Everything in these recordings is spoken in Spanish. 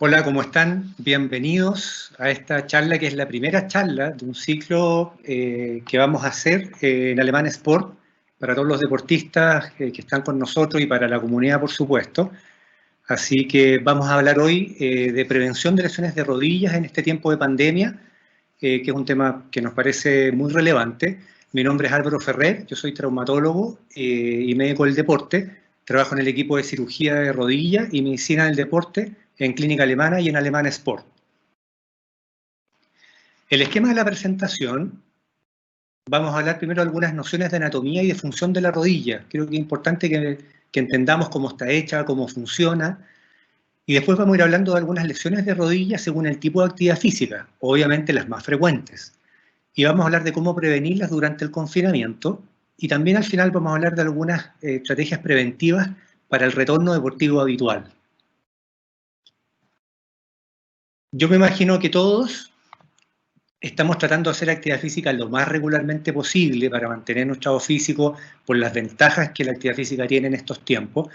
Hola, ¿cómo están? Bienvenidos a esta charla que es la primera charla de un ciclo que vamos a hacer en Alemán Sport para todos los deportistas que están con nosotros y para la comunidad, por supuesto. Así que vamos a hablar hoy de prevención de lesiones de rodillas en este tiempo de pandemia, que es un tema que nos parece muy relevante. Mi nombre es Álvaro Ferrer, yo soy traumatólogo y médico del deporte. Trabajo en el equipo de cirugía de rodilla y medicina del deporte en Clínica Alemana y en Alemán Sport. El esquema de la presentación, vamos a hablar primero de algunas nociones de anatomía y de función de la rodilla. Creo que es importante que entendamos cómo está hecha, cómo funciona, y después vamos a ir hablando de algunas lesiones de rodilla según el tipo de actividad física, obviamente las más frecuentes. Y vamos a hablar de cómo prevenirlas durante el confinamiento, y también al final vamos a hablar de algunas estrategias preventivas para el retorno deportivo habitual. Yo me imagino que todos estamos tratando de hacer actividad física lo más regularmente posible para mantener nuestro estado físico por las ventajas que la actividad física tiene en estos tiempos.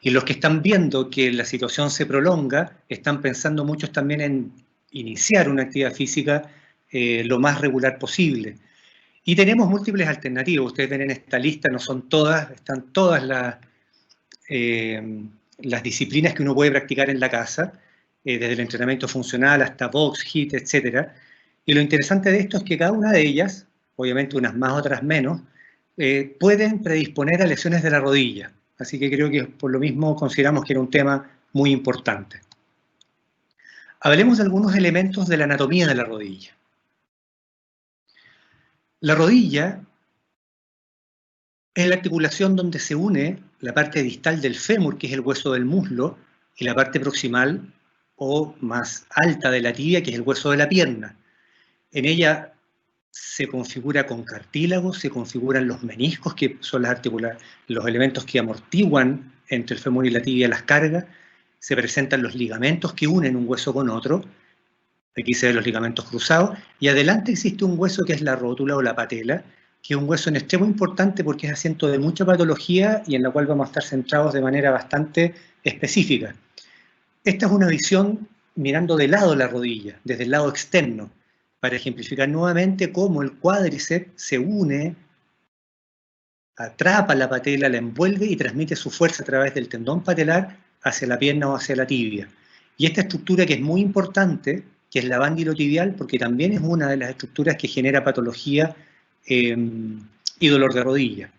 Y los que están viendo que la situación se prolonga, están pensando muchos también en iniciar una actividad física lo más regular posible. Y tenemos múltiples alternativas. Ustedes ven en esta lista, no son todas, están todas las disciplinas que uno puede practicar en la casa, desde el entrenamiento funcional hasta box, HIIT, etcétera. Y lo interesante de esto es que cada una de ellas, obviamente unas más, otras menos, pueden predisponer a lesiones de la rodilla. Así que creo que por lo mismo consideramos que era un tema muy importante. Hablemos de algunos elementos de la anatomía de la rodilla. La rodilla es la articulación donde se une la parte distal del fémur, que es el hueso del muslo, y la parte proximal o más alta de la tibia, que es el hueso de la pierna. En ella se configura con cartílagos, se configuran los meniscos, que son los elementos que amortiguan entre el fémur y la tibia las cargas, se presentan los ligamentos que unen un hueso con otro, aquí se ven los ligamentos cruzados, y adelante existe un hueso que es la rótula o la patela, que es un hueso en extremo importante porque es asiento de mucha patología y en la cual vamos a estar centrados de manera bastante específica. Esta es una visión mirando de lado la rodilla, desde el lado externo, para ejemplificar nuevamente cómo el cuádriceps se une, atrapa la patela, la envuelve y transmite su fuerza a través del tendón patelar hacia la pierna o hacia la tibia. Y esta estructura que es muy importante, que es la bandilotibial, porque también es una de las estructuras que genera patología y dolor de rodilla.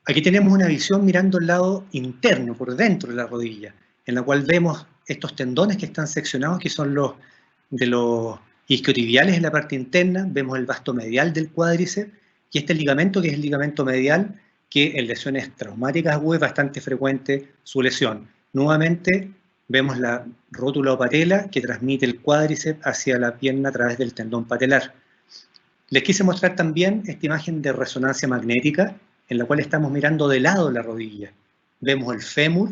Aquí tenemos una visión mirando el lado interno, por dentro de la rodilla, en la cual vemos estos tendones que están seccionados, que son los isquiotibiales en la parte interna, vemos el vasto medial del cuádriceps, y este ligamento, que es el ligamento medial, que en lesiones traumáticas agudas es bastante frecuente su lesión. Nuevamente, vemos la rótula o patela que transmite el cuádriceps hacia la pierna a través del tendón patelar. Les quise mostrar también esta imagen de resonancia magnética, en la cual estamos mirando de lado la rodilla. Vemos el fémur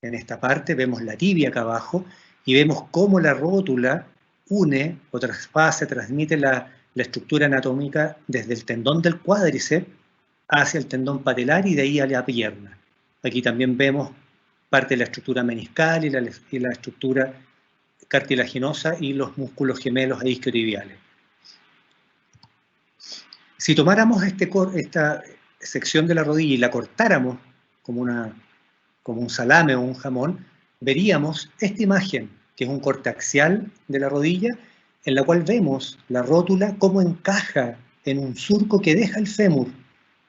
en esta parte, vemos la tibia acá abajo, y vemos cómo la rótula une o traspasa, transmite la estructura anatómica desde el tendón del cuádriceps hacia el tendón patelar y de ahí a la pierna. Aquí también vemos parte de la estructura meniscal y la estructura cartilaginosa y los músculos gemelos e isquiotibiales. Si tomáramos esta sección de la rodilla y la cortáramos como un salame o un jamón, veríamos esta imagen, que es un corte axial de la rodilla, en la cual vemos la rótula cómo encaja en un surco que deja el fémur.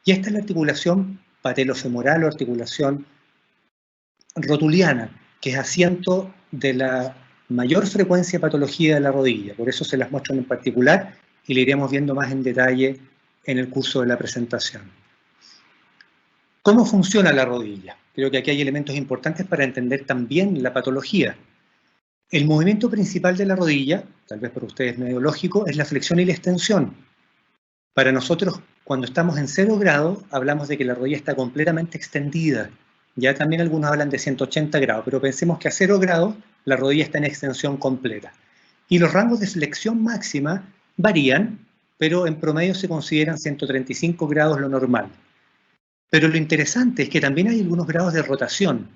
Y esta es la articulación patelofemoral o articulación rotuliana, que es asiento de la mayor frecuencia de patología de la rodilla. Por eso se las muestro en particular y le iremos viendo más en detalle en el curso de la presentación. ¿Cómo funciona la rodilla? Creo que aquí hay elementos importantes para entender también la patología. El movimiento principal de la rodilla, tal vez para ustedes medio lógico, es la flexión y la extensión. Para nosotros, cuando estamos en 0 grados, hablamos de que la rodilla está completamente extendida. Ya también algunos hablan de 180 grados, pero pensemos que a 0 grados la rodilla está en extensión completa. Y los rangos de flexión máxima varían, pero en promedio se consideran 135 grados lo normal. Pero lo interesante es que también hay algunos grados de rotación,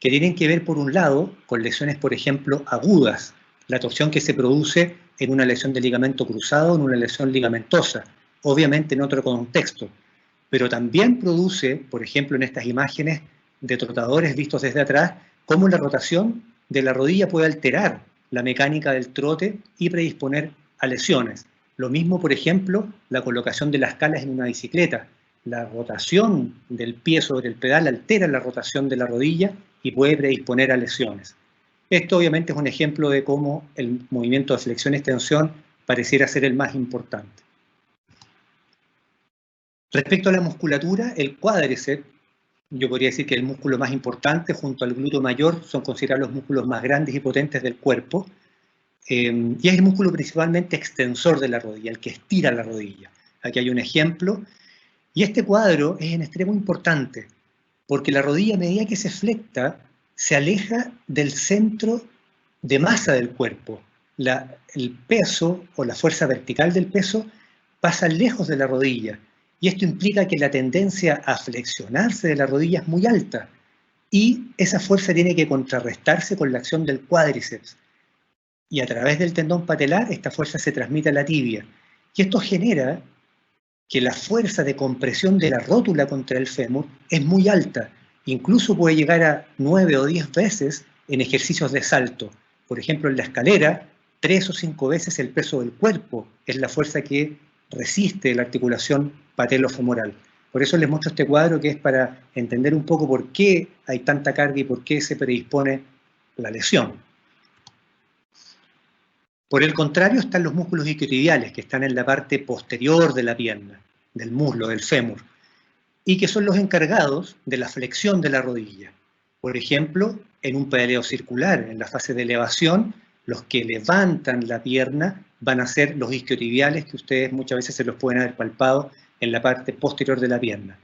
que tienen que ver, por un lado, con lesiones, por ejemplo, agudas, la torsión que se produce en una lesión de ligamento cruzado, en una lesión ligamentosa, obviamente en otro contexto, pero también produce, por ejemplo, en estas imágenes de trotadores vistos desde atrás, cómo la rotación de la rodilla puede alterar la mecánica del trote y predisponer a lesiones. Lo mismo, por ejemplo, la colocación de las calas en una bicicleta. La rotación del pie sobre el pedal altera la rotación de la rodilla y puede predisponer a lesiones. Esto obviamente es un ejemplo de cómo el movimiento de flexión-extensión pareciera ser el más importante. Respecto a la musculatura, el cuádriceps, yo podría decir que el músculo más importante junto al glúteo mayor son considerados los músculos más grandes y potentes del cuerpo, y es el músculo principalmente extensor de la rodilla, el que estira la rodilla. Aquí hay un ejemplo, y este cuadro es en extremo importante, porque la rodilla a medida que se flecta, se aleja del centro de masa del cuerpo. El peso o la fuerza vertical del peso pasa lejos de la rodilla, y esto implica que la tendencia a flexionarse de la rodilla es muy alta, y esa fuerza tiene que contrarrestarse con la acción del cuádriceps. Y a través del tendón patelar, esta fuerza se transmite a la tibia. Y esto genera que la fuerza de compresión de la rótula contra el fémur es muy alta. Incluso puede llegar a 9 o 10 veces en ejercicios de salto. Por ejemplo, en la escalera, 3 o 5 veces el peso del cuerpo es la fuerza que resiste la articulación patelofemoral. Por eso les muestro este cuadro, que es para entender un poco por qué hay tanta carga y por qué se predispone la lesión. Por el contrario, están los músculos isquiotibiales, que están en la parte posterior de la pierna, del muslo, del fémur, y que son los encargados de la flexión de la rodilla. Por ejemplo, en un pedaleo circular, en la fase de elevación, los que levantan la pierna van a ser los isquiotibiales, que ustedes muchas veces se los pueden haber palpado en la parte posterior de la pierna.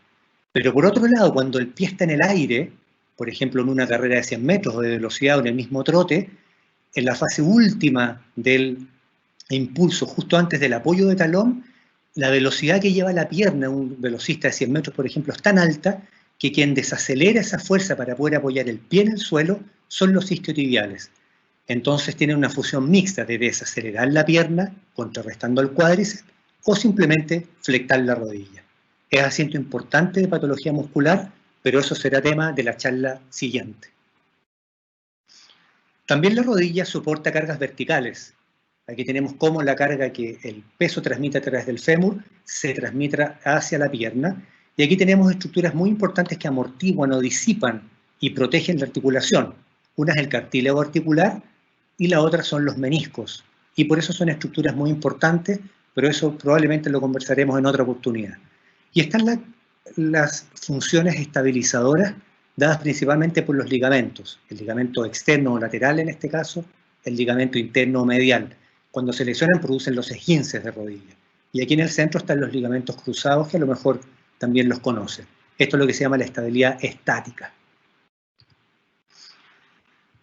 Pero por otro lado, cuando el pie está en el aire, por ejemplo en una carrera de 100 metros o de velocidad o en el mismo trote, en la fase última del impulso, justo antes del apoyo de talón, la velocidad que lleva la pierna, un velocista de 100 metros, por ejemplo, es tan alta que quien desacelera esa fuerza para poder apoyar el pie en el suelo son los isquiotibiales. Entonces tienen una función mixta de desacelerar la pierna, contrarrestando al cuádriceps, o simplemente flectar la rodilla. Es asiento importante de patología muscular, pero eso será tema de la charla siguiente. También la rodilla soporta cargas verticales. Aquí tenemos cómo la carga que el peso transmite a través del fémur se transmite hacia la pierna. Y aquí tenemos estructuras muy importantes que amortiguan o disipan y protegen la articulación. Una es el cartílago articular y la otra son los meniscos. Y por eso son estructuras muy importantes, pero eso probablemente lo conversaremos en otra oportunidad. Y están las funciones estabilizadoras dadas principalmente por los ligamentos, el ligamento externo o lateral en este caso, el ligamento interno o medial. Cuando se lesionan producen los esguinces de rodilla. Y aquí en el centro están los ligamentos cruzados, que a lo mejor también los conocen. Esto es lo que se llama la estabilidad estática.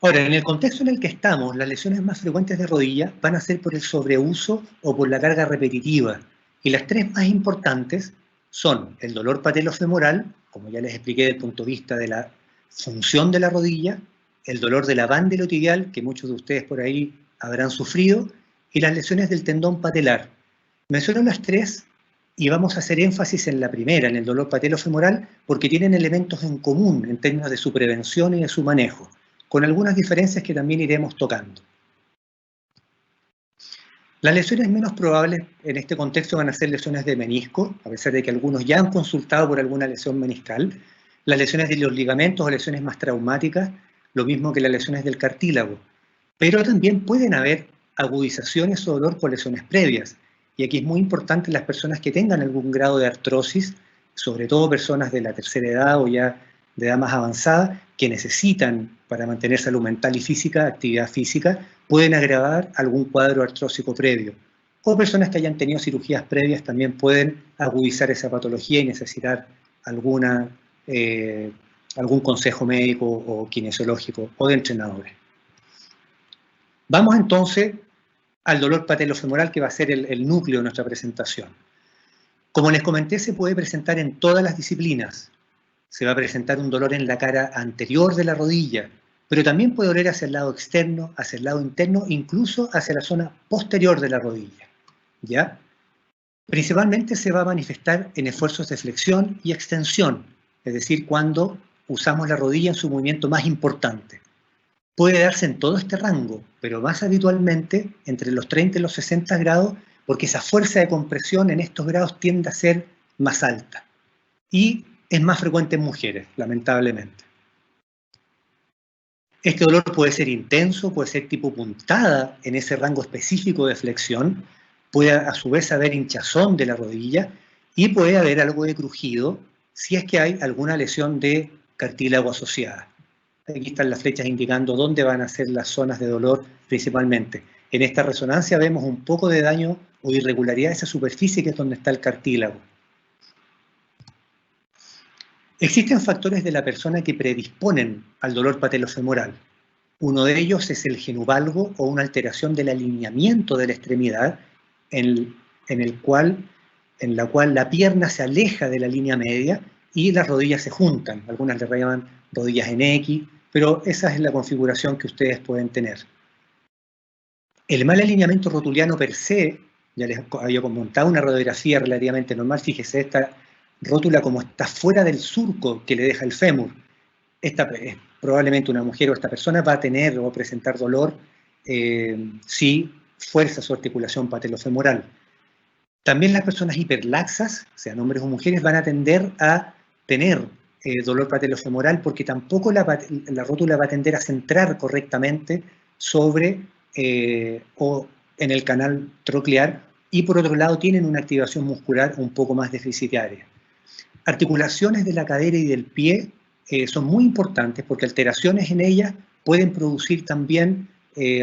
Ahora, en el contexto en el que estamos, las lesiones más frecuentes de rodilla van a ser por el sobreuso o por la carga repetitiva. Y las tres más importantes son el dolor patelofemoral, como ya les expliqué desde el punto de vista de la función de la rodilla, el dolor de la banda iliotibial, que muchos de ustedes por ahí habrán sufrido, y las lesiones del tendón patelar. Menciono las tres y vamos a hacer énfasis en la primera, en el dolor patelofemoral, porque tienen elementos en común en términos de su prevención y de su manejo, con algunas diferencias que también iremos tocando. Las lesiones menos probables en este contexto van a ser lesiones de menisco, a pesar de que algunos ya han consultado por alguna lesión meniscal, las lesiones de los ligamentos o lesiones más traumáticas, lo mismo que las lesiones del cartílago. Pero también pueden haber agudizaciones o dolor por lesiones previas. Y aquí es muy importante las personas que tengan algún grado de artrosis, sobre todo personas de la tercera edad o ya de edad más avanzada, que necesitan, para mantener salud mental y física, actividad física, pueden agravar algún cuadro artrósico previo. O personas que hayan tenido cirugías previas también pueden agudizar esa patología y necesitar algún consejo médico o kinesiológico o de entrenadores. Vamos entonces al dolor patelofemoral, que va a ser el núcleo de nuestra presentación. Como les comenté, se puede presentar en todas las disciplinas. se va a presentar un dolor en la cara anterior de la rodilla, pero también puede doler hacia el lado externo, hacia el lado interno, incluso hacia la zona posterior de la rodilla, ¿ya? Principalmente se va a manifestar en esfuerzos de flexión y extensión, es decir, cuando usamos la rodilla en su movimiento más importante. Puede darse en todo este rango, pero más habitualmente entre los 30 y los 60 grados, porque esa fuerza de compresión en estos grados tiende a ser más alta. Y es más frecuente en mujeres, lamentablemente. Este dolor puede ser intenso, puede ser tipo puntada en ese rango específico de flexión, puede a su vez haber hinchazón de la rodilla y puede haber algo de crujido si es que hay alguna lesión de cartílago asociada. Aquí están las flechas indicando dónde van a ser las zonas de dolor principalmente. En esta resonancia vemos un poco de daño o irregularidad de esa superficie que es donde está el cartílago. Existen factores de la persona que predisponen al dolor patelofemoral. Uno de ellos es el genuvalgo o una alteración del alineamiento de la extremidad en la cual la pierna se aleja de la línea media y las rodillas se juntan. Algunas le llaman rodillas en X, pero esa es la configuración que ustedes pueden tener. El mal alineamiento rotuliano per se, ya les había montado una radiografía relativamente normal, fíjese, esta rótula como está fuera del surco que le deja el fémur. Probablemente una mujer o esta persona va a tener o presentar dolor si fuerza su articulación patelofemoral. También las personas hiperlaxas, sean hombres o mujeres, van a tender a tener dolor patelofemoral porque tampoco la rótula va a tender a centrar correctamente sobre o en el canal troclear y por otro lado tienen una activación muscular un poco más deficitaria. Articulaciones de la cadera y del pie son muy importantes porque alteraciones en ellas pueden producir también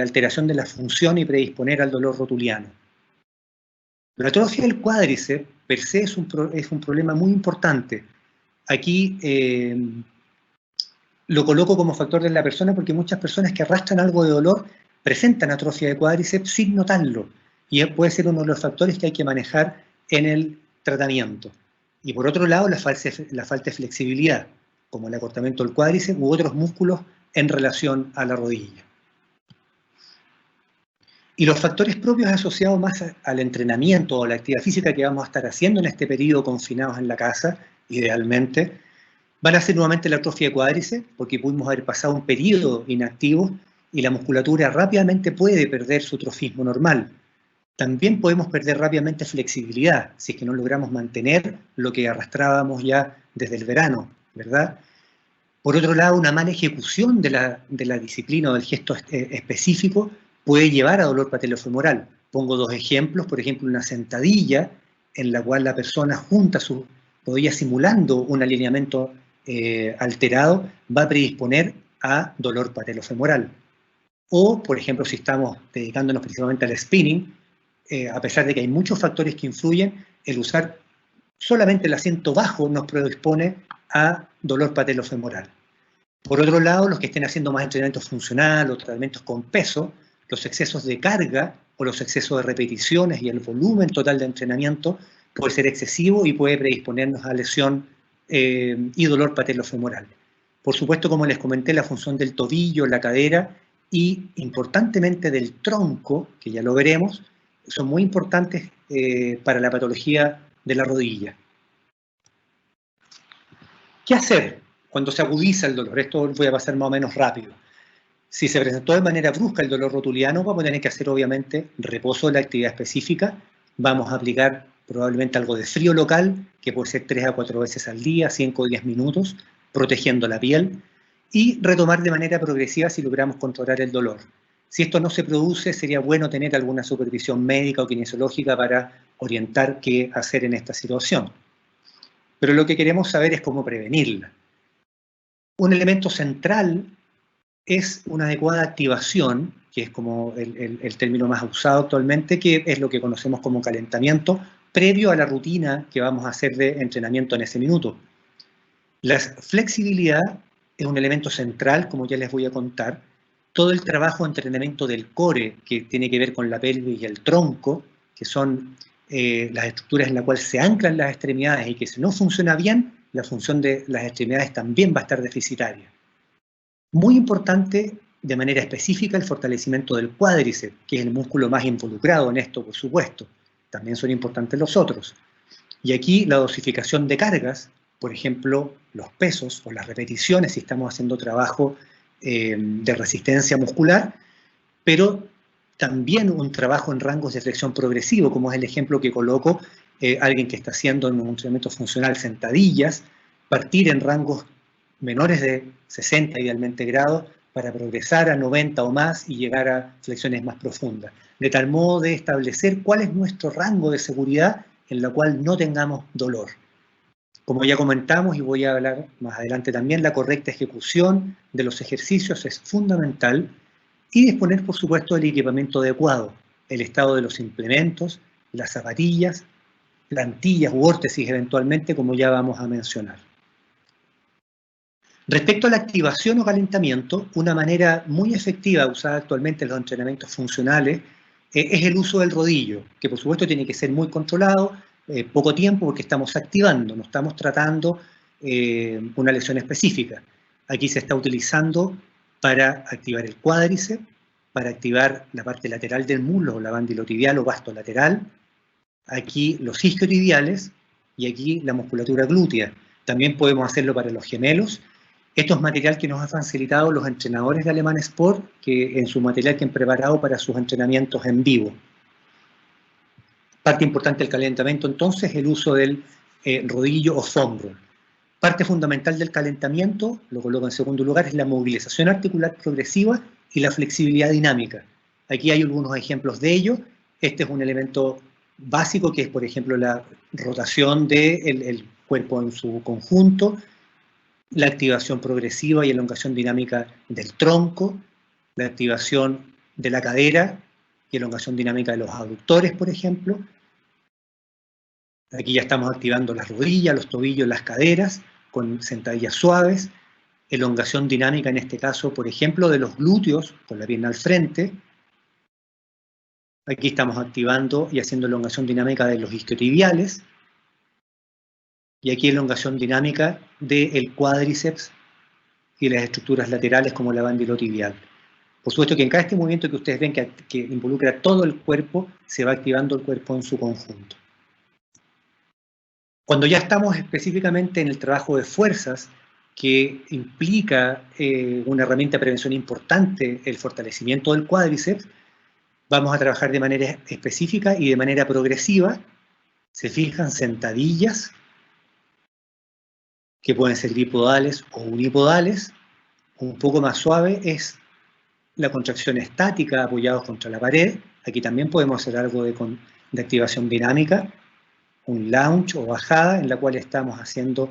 alteración de la función y predisponer al dolor rotuliano. La atrofia del cuádriceps per se es un problema muy importante. Aquí lo coloco como factor de la persona porque muchas personas que arrastran algo de dolor presentan atrofia de cuádriceps sin notarlo y puede ser uno de los factores que hay que manejar en el tratamiento. Y por otro lado, la falta de flexibilidad, como el acortamiento del cuádriceps u otros músculos en relación a la rodilla. Y los factores propios asociados más al entrenamiento o a la actividad física que vamos a estar haciendo en este periodo confinados en la casa, idealmente, van a ser nuevamente la atrofia de cuádriceps, porque pudimos haber pasado un periodo inactivo y la musculatura rápidamente puede perder su trofismo normal. También podemos perder rápidamente flexibilidad, si es que no logramos mantener lo que arrastrábamos ya desde el verano, ¿verdad? Por otro lado, una mala ejecución de la disciplina o del gesto específico puede llevar a dolor patelofemoral. Pongo dos ejemplos, por ejemplo, una sentadilla en la cual la persona junta sus rodillas simulando un alineamiento alterado, va a predisponer a dolor patelofemoral. O, por ejemplo, si estamos dedicándonos principalmente al spinning, a pesar de que hay muchos factores que influyen, el usar solamente el asiento bajo nos predispone a dolor patelofemoral. Por otro lado, los que estén haciendo más entrenamiento funcional o tratamientos con peso, los excesos de carga o los excesos de repeticiones y el volumen total de entrenamiento puede ser excesivo y puede predisponernos a lesión y dolor patelofemoral. Por supuesto, como les comenté, la función del tobillo, la cadera y, importantemente, del tronco, que ya lo veremos, son muy importantes para la patología de la rodilla. ¿Qué hacer cuando se agudiza el dolor? Esto voy a pasar más o menos rápido. Si se presentó de manera brusca el dolor rotuliano, vamos a tener que hacer obviamente reposo de la actividad específica, vamos a aplicar probablemente algo de frío local, que puede ser 3 a 4 veces al día, 5 o 10 minutos, protegiendo la piel, y retomar de manera progresiva si logramos controlar el dolor. Si esto no se produce, sería bueno tener alguna supervisión médica o kinesiológica para orientar qué hacer en esta situación. Pero lo que queremos saber es cómo prevenirla. Un elemento central es una adecuada activación, que es como el término más usado actualmente, que es lo que conocemos como calentamiento, previo a la rutina que vamos a hacer de entrenamiento en ese minuto. La flexibilidad es un elemento central, como ya les voy a contar. Todo el trabajo de entrenamiento del core, que tiene que ver con la pelvis y el tronco, que son las estructuras en las cuales se anclan las extremidades y que si no funciona bien, la función de las extremidades también va a estar deficitaria. Muy importante, de manera específica, el fortalecimiento del cuádriceps, que es el músculo más involucrado en esto, por supuesto. También son importantes los otros. Y aquí la dosificación de cargas, por ejemplo, los pesos o las repeticiones si estamos haciendo trabajo de resistencia muscular, pero también un trabajo en rangos de flexión progresivo, como es el ejemplo que coloco, alguien que está haciendo en un entrenamiento funcional sentadillas, partir en rangos menores de 60 idealmente grados para progresar a 90 o más y llegar a flexiones más profundas, de tal modo de establecer cuál es nuestro rango de seguridad en la cual no tengamos dolor. Como ya comentamos, y voy a hablar más adelante también, la correcta ejecución de los ejercicios es fundamental y disponer, por supuesto, del equipamiento adecuado, el estado de los implementos, las zapatillas, plantillas u órtesis eventualmente, como ya vamos a mencionar. Respecto a la activación o calentamiento, una manera muy efectiva usada actualmente en los entrenamientos funcionales es el uso del rodillo, que por supuesto tiene que ser muy controlado, poco tiempo porque estamos activando, no estamos tratando una lesión específica. Aquí se está utilizando para activar el cuádriceps, para activar la parte lateral del muslo, la banda iliotibial o vasto lateral, aquí los isquiotibiales y aquí la musculatura glútea. También podemos hacerlo para los gemelos. Esto es material que nos han facilitado los entrenadores de Alemán Sport, que en su material que han preparado para sus entrenamientos en vivo. Parte importante del calentamiento, entonces, el uso del rodillo o foam roll. Parte fundamental del calentamiento, lo coloco en segundo lugar, es la movilización articular progresiva y la flexibilidad dinámica. Aquí hay algunos ejemplos de ello. Este es un elemento básico que es, por ejemplo, la rotación del cuerpo en su conjunto, la activación progresiva y elongación dinámica del tronco, la activación de la cadera y elongación dinámica de los aductores, por ejemplo. Aquí ya estamos activando las rodillas, los tobillos, las caderas, con sentadillas suaves, elongación dinámica en este caso, por ejemplo, de los glúteos, con la pierna al frente. Aquí estamos activando y haciendo elongación dinámica de los isquiotibiales. Y aquí elongación dinámica del cuádriceps y las estructuras laterales como la banda iliotibial. Por supuesto que en cada este movimiento que ustedes ven que involucra todo el cuerpo, se va activando el cuerpo en su conjunto. Cuando ya estamos específicamente en el trabajo de fuerzas, que implica una herramienta de prevención importante, el fortalecimiento del cuádriceps, vamos a trabajar de manera específica y de manera progresiva. Se fijan sentadillas, que pueden ser bipodales o unipodales. Un poco más suave es la contracción estática apoyados contra la pared. Aquí también podemos hacer algo de activación dinámica, un lounge o bajada en la cual estamos haciendo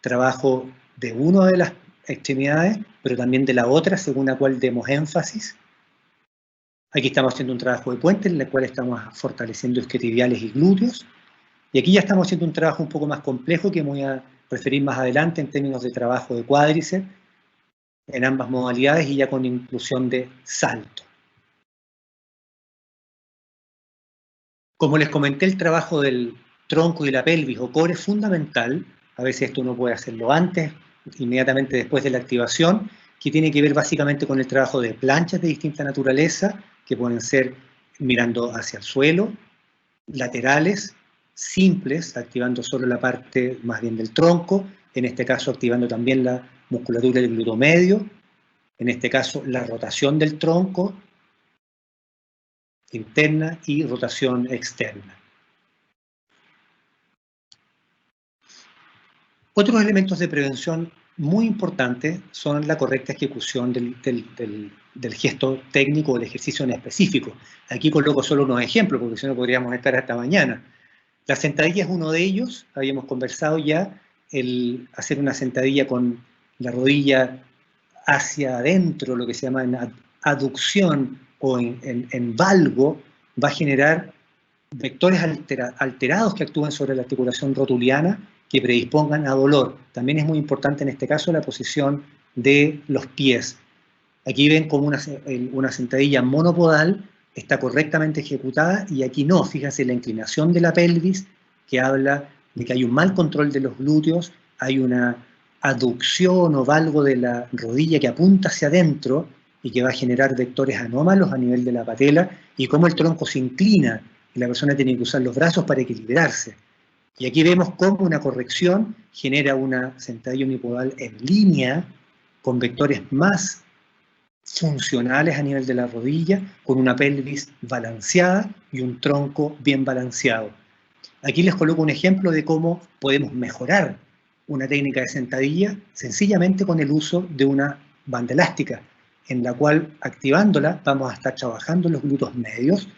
trabajo de una de las extremidades, pero también de la otra, según la cual demos énfasis. Aquí estamos haciendo un trabajo de puente en el cual estamos fortaleciendo isquiotibiales y glúteos. Y aquí ya estamos haciendo un trabajo un poco más complejo que me voy a referir más adelante en términos de trabajo de cuádriceps, en ambas modalidades y ya con inclusión de salto. Como les comenté, el trabajo del tronco y la pelvis o core es fundamental. A veces esto uno puede hacerlo antes, inmediatamente después de la activación, que tiene que ver básicamente con el trabajo de planchas de distinta naturaleza, que pueden ser mirando hacia el suelo, laterales, simples, activando solo la parte más bien del tronco, en este caso activando también la musculatura del glúteo medio, en este caso la rotación del tronco interna y rotación externa. Otros elementos de prevención muy importantes son la correcta ejecución del gesto técnico o del ejercicio en específico. Aquí coloco solo unos ejemplos, porque si no podríamos estar hasta mañana. La sentadilla es uno de ellos, habíamos conversado ya, el hacer una sentadilla con la rodilla hacia adentro, lo que se llama en aducción o en valgo, va a generar vectores alterados que actúen sobre la articulación rotuliana que predispongan a dolor. También es muy importante en este caso la posición de los pies. Aquí ven como una sentadilla monopodal está correctamente ejecutada y aquí no. Fíjense la inclinación de la pelvis que habla de que hay un mal control de los glúteos hay una aducción o valgo de la rodilla que apunta hacia adentro y que va a generar vectores anómalos a nivel de la patela, y cómo el tronco se inclina y la persona tiene que usar los brazos para equilibrarse. Y aquí vemos cómo una corrección genera una sentadilla unipodal en línea, con vectores más funcionales a nivel de la rodilla, con una pelvis balanceada y un tronco bien balanceado. Aquí les coloco un ejemplo de cómo podemos mejorar una técnica de sentadilla sencillamente con el uso de una banda elástica, en la cual, activándola, vamos a estar trabajando los glúteos medios,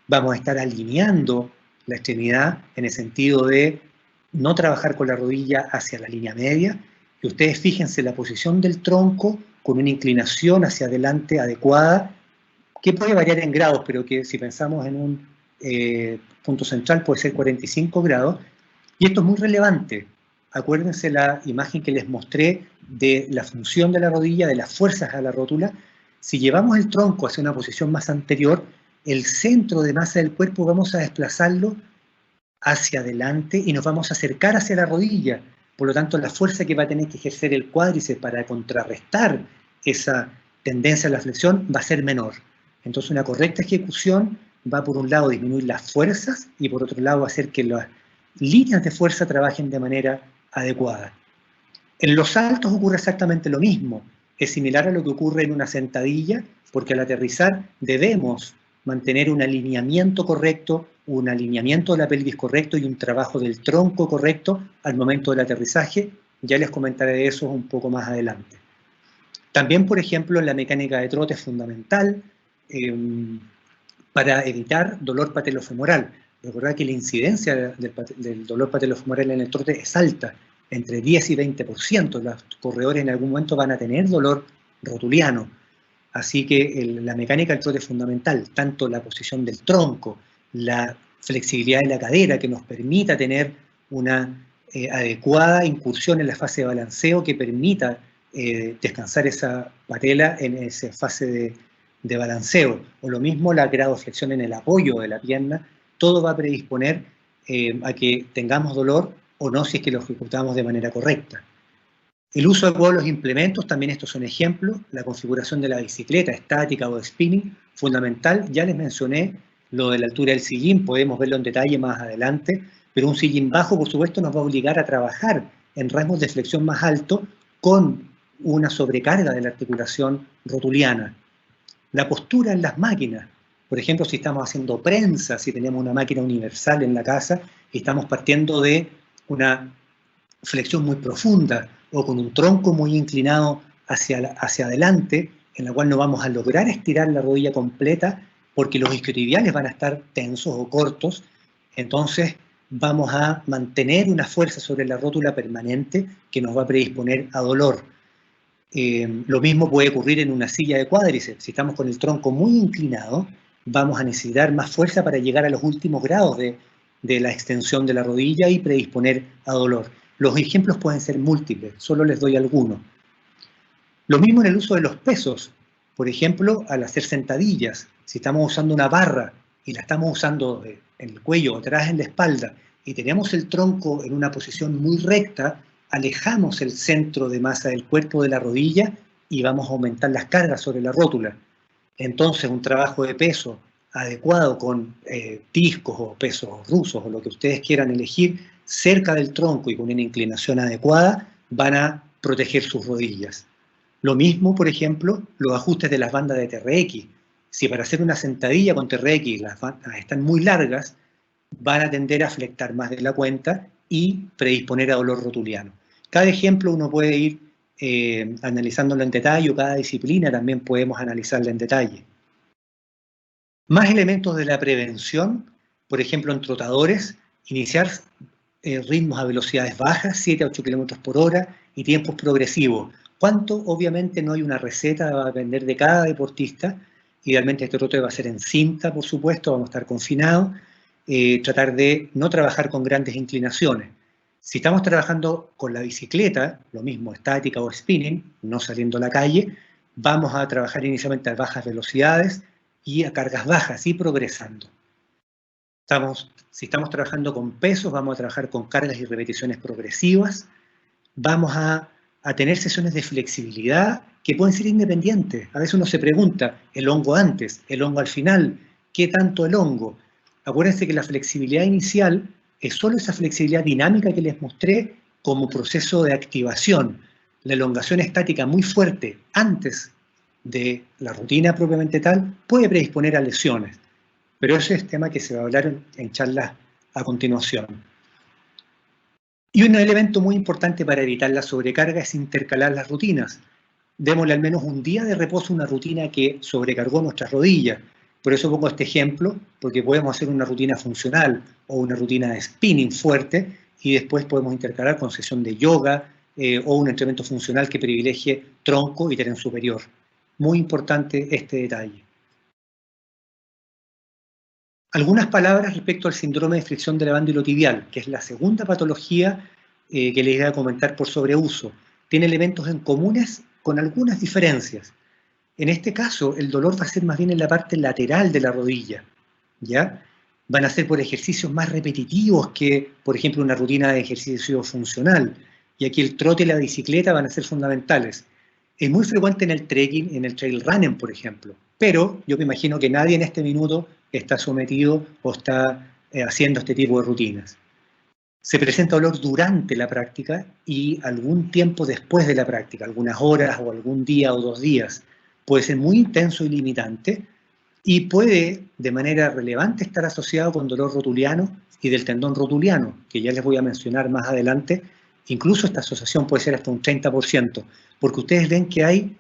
vamos a estar alineando la extremidad en el sentido de no trabajar con la rodilla hacia la línea media, y ustedes fíjense la posición del tronco con una inclinación hacia adelante adecuada, que puede variar en grados, pero que si pensamos en un punto central puede ser 45 grados, y esto es muy relevante. Acuérdense la imagen que les mostré de la función de la rodilla, de las fuerzas a la rótula. Si llevamos el tronco hacia una posición más anterior, el centro de masa del cuerpo vamos a desplazarlo hacia adelante y nos vamos a acercar hacia la rodilla. Por lo tanto, la fuerza que va a tener que ejercer el cuádriceps para contrarrestar esa tendencia a la flexión va a ser menor. Entonces, una correcta ejecución va por un lado a disminuir las fuerzas y por otro lado a hacer que las líneas de fuerza trabajen de manera adecuada. En los saltos ocurre exactamente lo mismo. Es similar a lo que ocurre en una sentadilla, porque al aterrizar debemos mantener un alineamiento correcto, un alineamiento de la pelvis correcto y un trabajo del tronco correcto al momento del aterrizaje. Ya les comentaré de eso un poco más adelante. También, por ejemplo, en la mecánica de trote es fundamental para evitar dolor patelofemoral. Recordad que la incidencia del dolor patelofemoral en el trote es alta, entre 10 y 20%. Los corredores en algún momento van a tener dolor rotuliano. Así que la mecánica del trote es fundamental, tanto la posición del tronco, la flexibilidad de la cadera que nos permita tener una adecuada incursión en la fase de balanceo que permita descansar esa patela en esa fase de balanceo, o lo mismo la gradoflexión en el apoyo de la pierna. Todo va a predisponer a que tengamos dolor o no si es que lo ejecutamos de manera correcta. El uso de todos los implementos, también estos son ejemplos. La configuración de la bicicleta estática o de spinning, fundamental. Ya les mencioné lo de la altura del sillín, podemos verlo en detalle más adelante, pero un sillín bajo, por supuesto, nos va a obligar a trabajar en rangos de flexión más altos con una sobrecarga de la articulación rotuliana. La postura en las máquinas, por ejemplo, si estamos haciendo prensa, si tenemos una máquina universal en la casa y estamos partiendo de una flexión muy profunda o con un tronco muy inclinado hacia adelante, en la cual no vamos a lograr estirar la rodilla completa porque los isquiotibiales van a estar tensos o cortos, entonces vamos a mantener una fuerza sobre la rótula permanente que nos va a predisponer a dolor. Lo mismo puede ocurrir en una silla de cuádriceps. Si estamos con el tronco muy inclinado, vamos a necesitar más fuerza para llegar a los últimos grados de la extensión de la rodilla y predisponer a dolor. Los ejemplos pueden ser múltiples, solo les doy algunos. Lo mismo en el uso de los pesos. Por ejemplo, al hacer sentadillas, si estamos usando una barra y la estamos usando en el cuello o atrás en la espalda y tenemos el tronco en una posición muy recta, alejamos el centro de masa del cuerpo de la rodilla y vamos a aumentar las cargas sobre la rótula. Entonces, un trabajo de peso adecuado con discos o pesos rusos o lo que ustedes quieran elegir cerca del tronco y con una inclinación adecuada van a proteger sus rodillas. Lo mismo, por ejemplo, los ajustes de las bandas de TRX. Si para hacer una sentadilla con TRX las bandas están muy largas, van a tender a flectar más de la cuenta y predisponer a dolor rotuliano. Cada ejemplo uno puede ir analizándolo en detalle, o cada disciplina también podemos analizarla en detalle. Más elementos de la prevención, por ejemplo en trotadores, iniciar ritmos a velocidades bajas, 7 a 8 km por hora, y tiempos progresivos. ¿Cuánto? Obviamente no hay una receta, va a depender de cada deportista. Idealmente este trote va a ser en cinta, por supuesto, vamos a estar confinados. Tratar de no trabajar con grandes inclinaciones. Si estamos trabajando con la bicicleta, lo mismo, estática o spinning, no saliendo a la calle, vamos a trabajar inicialmente a bajas velocidades y a cargas bajas y progresando. Si estamos trabajando con pesos, vamos a trabajar con cargas y repeticiones progresivas. Vamos a tener sesiones de flexibilidad que pueden ser independientes. A veces uno se pregunta, ¿el hongo antes, el hongo al final? ¿Qué tanto el hongo? Acuérdense que la flexibilidad inicial es solo esa flexibilidad dinámica que les mostré como proceso de activación. La elongación estática muy fuerte antes de la rutina propiamente tal puede predisponer a lesiones. Pero ese es tema que se va a hablar en charlas a continuación. Y un elemento muy importante para evitar la sobrecarga es intercalar las rutinas. Démosle al menos un día de reposo a una rutina que sobrecargó nuestras rodillas. Por eso pongo este ejemplo, porque podemos hacer una rutina funcional o una rutina de spinning fuerte y después podemos intercalar con sesión de yoga o un entrenamiento funcional que privilegie tronco y tren superior. Muy importante este detalle. Algunas palabras respecto al síndrome de fricción del abándilo tibial, que es la segunda patología que les voy a comentar por sobreuso. Tiene elementos en comunes con algunas diferencias. En este caso, el dolor va a ser más bien en la parte lateral de la rodilla, ¿ya? Van a ser por ejercicios más repetitivos que, por ejemplo, una rutina de ejercicio funcional. Y aquí el trote y la bicicleta van a ser fundamentales. Es muy frecuente en el trekking, en el trail running, por ejemplo. Pero yo me imagino que nadie en este minuto está sometido o está haciendo este tipo de rutinas. Se presenta dolor durante la práctica y algún tiempo después de la práctica, algunas horas o algún día o 2 días. Puede ser muy intenso y limitante y puede de manera relevante estar asociado con dolor rotuliano y del tendón rotuliano, que ya les voy a mencionar más adelante. Incluso esta asociación puede ser hasta un 30%, porque ustedes ven que hay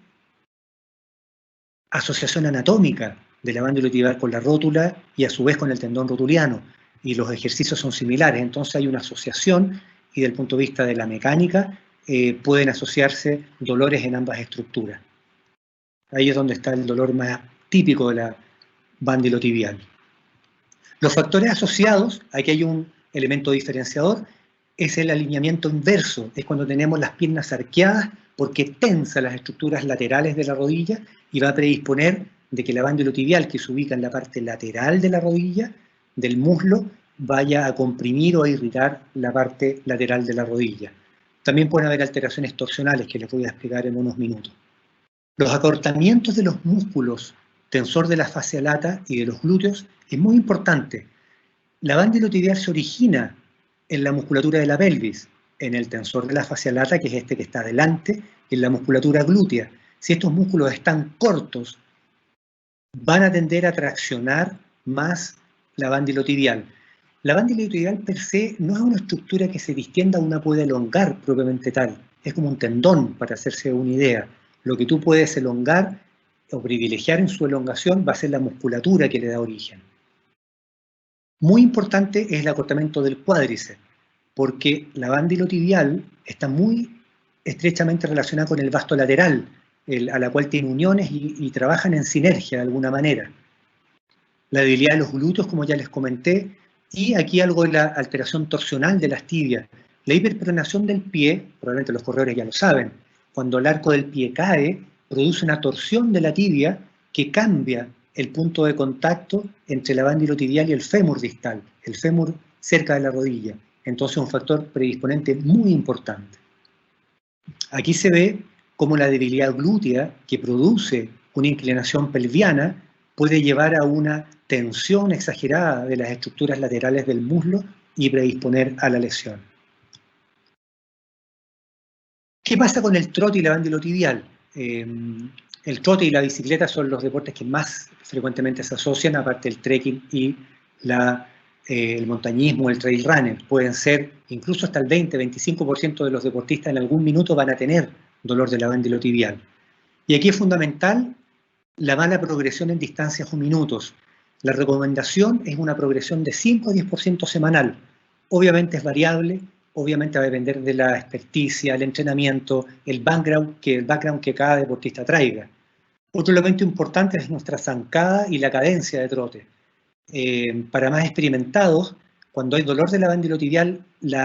asociación anatómica del abándilo tibial con la rótula y a su vez con el tendón rotuliano, y los ejercicios son similares, entonces hay una asociación y desde el punto de vista de la mecánica pueden asociarse dolores en ambas estructuras. Ahí es donde está el dolor más típico de la abándilo tibial. Los factores asociados, aquí hay un elemento diferenciador, es el alineamiento inverso, es cuando tenemos las piernas arqueadas porque tensa las estructuras laterales de la rodilla y va a predisponer de que el abándilo tibial que se ubica en la parte lateral de la rodilla, del muslo, vaya a comprimir o a irritar la parte lateral de la rodilla. También pueden haber alteraciones torsionales que les voy a explicar en unos minutos. Los acortamientos de los músculos tensor de la fascia lata y de los glúteos es muy importante. La abándilo tibial se origina en la musculatura de la pelvis, en el tensor de la fascia lata, que es este que está adelante, y en la musculatura glútea. Si estos músculos están cortos, van a tender a traccionar más la abándilo tibial. La abándilo tibial per se no es una estructura que se distienda o una puede elongar propiamente tal. Es como un tendón, para hacerse una idea. Lo que tú puedes elongar o privilegiar en su elongación va a ser la musculatura que le da origen. Muy importante es el acortamiento del cuádriceps, porque la abándilo tibial está muy estrechamente relacionada con el vasto lateral, a la cual tiene uniones y trabajan en sinergia de alguna manera. La debilidad de los glúteos, como ya les comenté, y aquí algo de la alteración torsional de las tibias. La hiperpronación del pie, probablemente los corredores ya lo saben, cuando el arco del pie cae, produce una torsión de la tibia que cambia el punto de contacto entre el abándilo tibial y el fémur distal, el fémur cerca de la rodilla. Entonces un factor predisponente muy importante. Aquí se ve cómo la debilidad glútea que produce una inclinación pelviana puede llevar a una tensión exagerada de las estructuras laterales del muslo y predisponer a la lesión. ¿Qué pasa con el trote y la abándilo tibial? El trote y la bicicleta son los deportes que más frecuentemente se asocian, aparte del trekking y el montañismo, el trail running. Pueden ser incluso hasta el 20-25% de los deportistas en algún minuto van a tener dolor del abándilo tibial. Y aquí es fundamental la mala progresión en distancias o minutos. La recomendación es una progresión de 5 a 10% semanal. Obviamente es variable, obviamente va a depender de la experticia, el entrenamiento, el background que cada deportista traiga. Otro elemento importante es nuestra zancada y la cadencia de trote. Para más experimentados, cuando hay dolor del abándilo tibial, el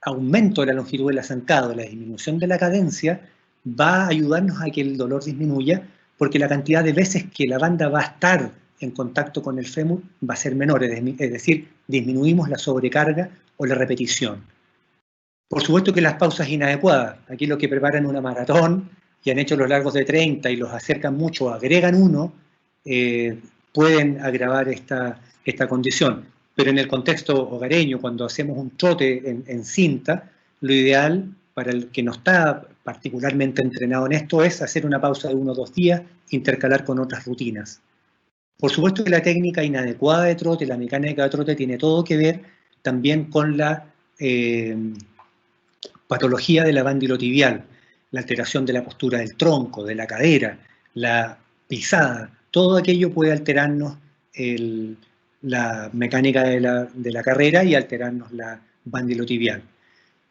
aumento de la longitud de la zancada, la disminución de la cadencia, va a ayudarnos a que el dolor disminuya, porque la cantidad de veces que la banda va a estar en contacto con el fémur va a ser menor, es decir, disminuimos la sobrecarga o la repetición. Por supuesto que las pausas inadecuadas, aquí los que preparan una maratón y han hecho los largos de 30 y los acercan mucho, agregan uno, pueden agravar esta condición. Pero en el contexto hogareño, cuando hacemos un trote en cinta, lo ideal para el que no está particularmente entrenado en esto es hacer una pausa de 1 o 2 días, intercalar con otras rutinas. Por supuesto que la técnica inadecuada de trote, la mecánica de trote, tiene todo que ver también con la patología de la bandilotibial, la alteración de la postura del tronco, de la cadera, la pisada, todo aquello puede alterarnos la mecánica de la carrera y alterarnos la bandilotibial.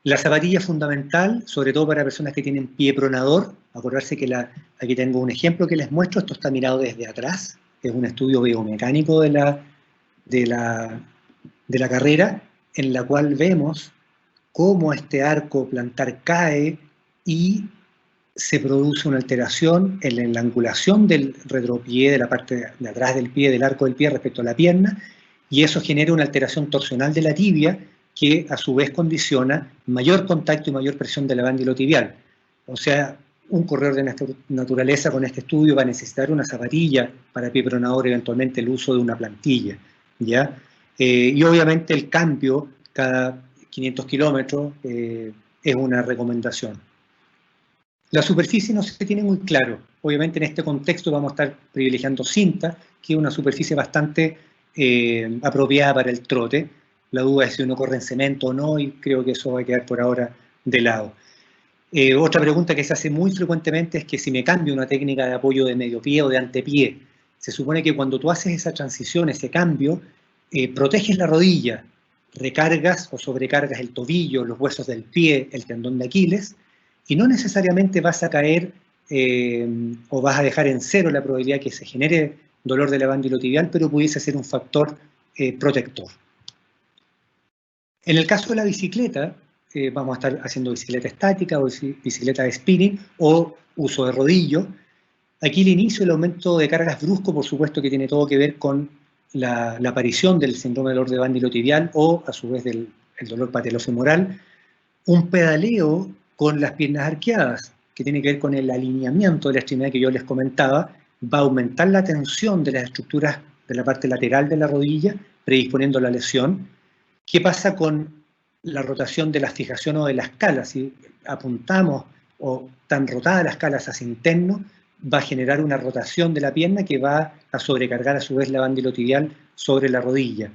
La zapatilla es fundamental, sobre todo para personas que tienen pie pronador. Acordarse que aquí tengo un ejemplo que les muestro, esto está mirado desde atrás, es un estudio biomecánico de la carrera, en la cual vemos cómo este arco plantar cae y se produce una alteración en la angulación del retropié, de la parte de atrás del pie, del arco del pie respecto a la pierna, y eso genera una alteración torsional de la tibia que a su vez condiciona mayor contacto y mayor presión de la bandilotibial. O sea, un corredor de naturaleza con este estudio va a necesitar una zapatilla para pie pronador, eventualmente el uso de una plantilla, ¿ya? Y obviamente el cambio cada 500 kilómetros es una recomendación. La superficie no se tiene muy claro. Obviamente en este contexto vamos a estar privilegiando cinta, que es una superficie bastante apropiada para el trote. La duda es si uno corre en cemento o no, y creo que eso va a quedar por ahora de lado. Otra pregunta que se hace muy frecuentemente es que si me cambio una técnica de apoyo de medio pie o de antepié, se supone que cuando tú haces esa transición, ese cambio, proteges la rodilla, recargas o sobrecargas el tobillo, los huesos del pie, el tendón de Aquiles, y no necesariamente vas a caer o vas a dejar en cero la probabilidad que se genere dolor de la bandilotibial, pero pudiese ser un factor protector. En el caso de la bicicleta, vamos a estar haciendo bicicleta estática o bicicleta de spinning o uso de rodillo. Aquí el inicio, el aumento de cargas brusco, por supuesto que tiene todo que ver con la aparición del síndrome de dolor de bandilotibial o a su vez el dolor patelofemoral. Un pedaleo con las piernas arqueadas, que tiene que ver con el alineamiento de la extremidad que yo les comentaba, va a aumentar la tensión de las estructuras de la parte lateral de la rodilla, predisponiendo a la lesión. ¿Qué pasa con la rotación de la fijación o de la escala? Si apuntamos o tan rotada la escala hacia interno, va a generar una rotación de la pierna que va a sobrecargar a su vez la bandilotibial sobre la rodilla.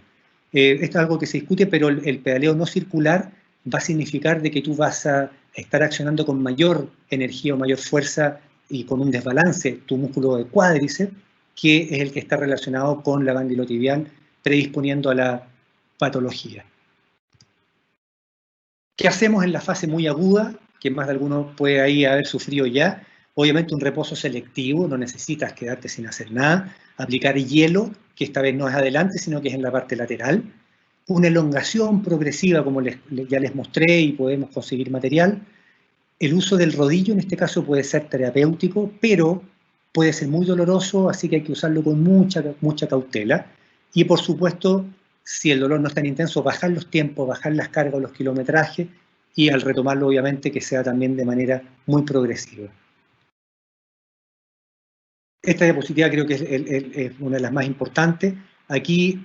Esto es algo que se discute, pero el pedaleo no circular va a significar de que tú vas a estar accionando con mayor energía o mayor fuerza y con un desbalance tu músculo de cuádriceps, que es el que está relacionado con la bandilotibial, predisponiendo a la patología. ¿Qué hacemos en la fase muy aguda? Que más de alguno puede ahí haber sufrido ya. Obviamente un reposo selectivo, no necesitas quedarte sin hacer nada. Aplicar hielo, que esta vez no es adelante, sino que es en la parte lateral. Una elongación progresiva, como ya les mostré, y podemos conseguir material. El uso del rodillo, en este caso, puede ser terapéutico, pero puede ser muy doloroso, así que hay que usarlo con mucha cautela. Y, por supuesto, si el dolor no es tan intenso, bajar los tiempos, bajar las cargas o los kilometrajes, y al retomarlo, obviamente, que sea también de manera muy progresiva. Esta diapositiva creo que es una de las más importantes. Aquí